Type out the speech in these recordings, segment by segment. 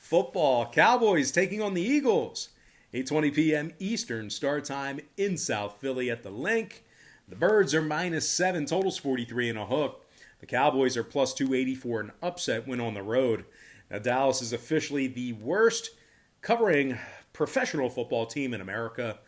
Football. Cowboys taking on the Eagles. 8:20 p.m. Eastern start time in South Philly at the Link. The Birds are -7, totals 43 and a hook. The Cowboys are plus 280 for an upset win on the road. Now Dallas is officially the worst covering professional football team in America.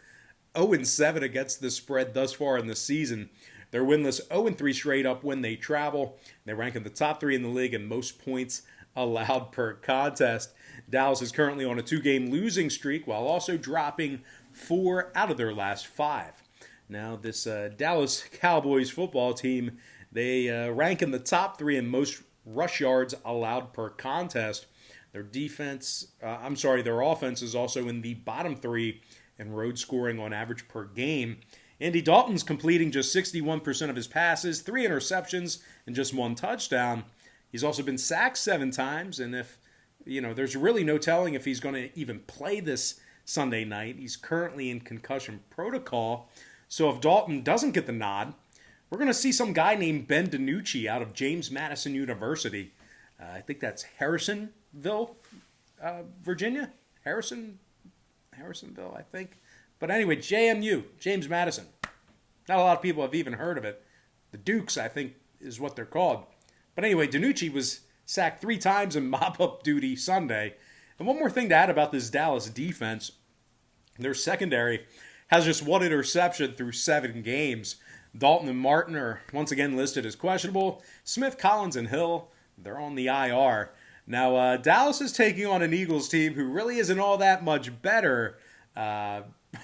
0-7 against the spread thus far in the season. They're winless 0-3 straight up when they travel. They rank in the top 3 in the league in most points allowed per contest. Dallas is currently on a 2-game losing streak while also dropping 4 out of their last 5. Now, this Dallas Cowboys football team, they rank in the top 3 in most rush yards allowed per contest. Their their offense is also in the bottom 3 in road scoring on average per game. Andy Dalton's completing just 61% of his passes, 3 interceptions, and just 1 touchdown. He's also been sacked 7 times, and there's really no telling if he's going to even play this Sunday night. He's currently in concussion protocol. So if Dalton doesn't get the nod, we're going to see some guy named Ben DiNucci out of James Madison University. I think that's Harrisonville, Virginia. Harrisonville, I think. But anyway, JMU, James Madison. Not a lot of people have even heard of it. The Dukes, I think, is what they're called. But anyway, DiNucci was sacked 3 times in mop-up duty Sunday. And one more thing to add about this Dallas defense. Their secondary has just 1 interception through 7 games. Dalton and Martin are once again listed as questionable. Smith, Collins, and Hill, they're on the IR. Now, Dallas is taking on an Eagles team who really isn't all that much better.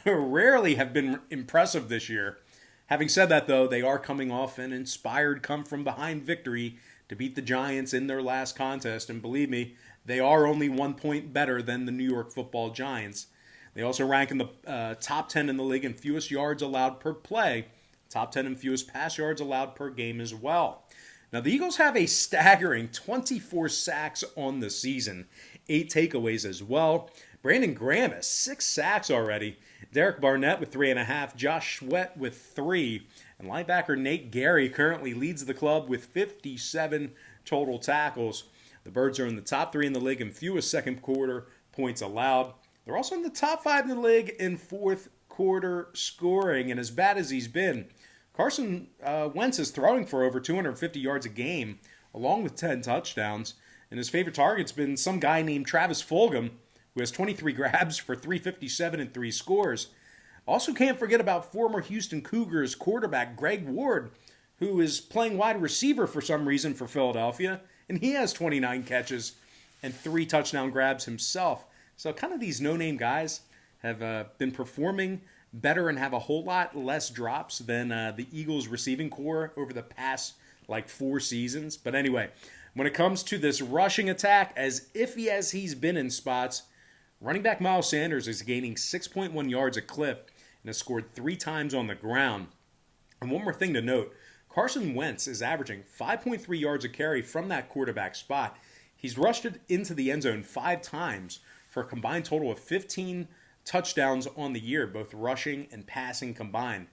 Rarely have been impressive this year. Having said that, though, they are coming off an inspired come-from-behind victory to beat the Giants in their last contest. And believe me, they are only 1 point better than the New York Football Giants. They also rank in the top 10 in the league in fewest yards allowed per play, top 10 in fewest pass yards allowed per game as well. Now, the Eagles have a staggering 24 sacks on the season, 8 takeaways as well. Brandon Graham has 6 sacks already. Derek Barnett with 3.5. Josh Sweat with 3. And linebacker Nate Gary currently leads the club with 57 total tackles. The Birds are in the top 3 in the league in fewest second quarter points allowed. They're also in the top 5 in the league in fourth quarter scoring. And as bad as he's been, Carson Wentz is throwing for over 250 yards a game, along with 10 touchdowns. And his favorite target's been some guy named Travis Fulgham, who has 23 grabs for 357 and 3 scores. Also can't forget about former Houston Cougars quarterback Greg Ward, who is playing wide receiver for some reason for Philadelphia, and he has 29 catches and 3 touchdown grabs himself. So kind of these no-name guys have been performing better and have a whole lot less drops than the Eagles receiving core over the past 4 seasons. But anyway, when it comes to this rushing attack, as iffy as he's been in spots, running back Miles Sanders is gaining 6.1 yards a clip and has scored 3 times on the ground. And one more thing to note, Carson Wentz is averaging 5.3 yards a carry from that quarterback spot. He's rushed it into the end zone 5 times for a combined total of 15 touchdowns on the year, both rushing and passing combined.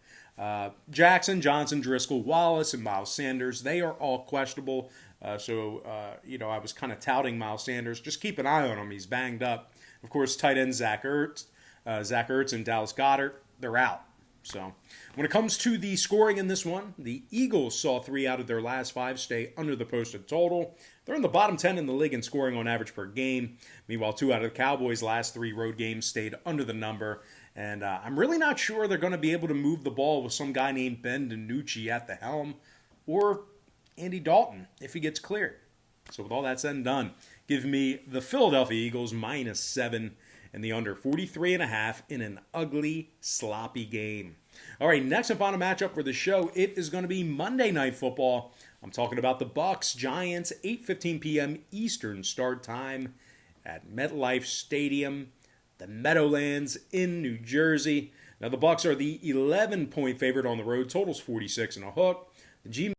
Jackson, Johnson, Driscoll, Wallace, and Miles Sanders, they are all questionable. I was kind of touting Miles Sanders. Just keep an eye on him. He's banged up. Of course, tight end Zach Ertz and Dallas Goedert, they're out. So when it comes to the scoring in this one, the Eagles saw 3 out of their last 5 stay under the posted total. They're in the bottom 10 in the league in scoring on average per game. Meanwhile, 2 out of the Cowboys' last 3 road games stayed under the number. And I'm really not sure they're going to be able to move the ball with some guy named Ben DiNucci at the helm or Andy Dalton if he gets cleared. So with all that said and done, give me the Philadelphia Eagles -7 and the under 43.5 in an ugly, sloppy game. All right, next up on a matchup for the show, it is going to be Monday Night Football. I'm talking about the Bucs Giants, 8:15 p.m. Eastern start time at MetLife Stadium, the Meadowlands in New Jersey. Now the Bucs are the 11-point favorite on the road. Totals 46 and a hook. The G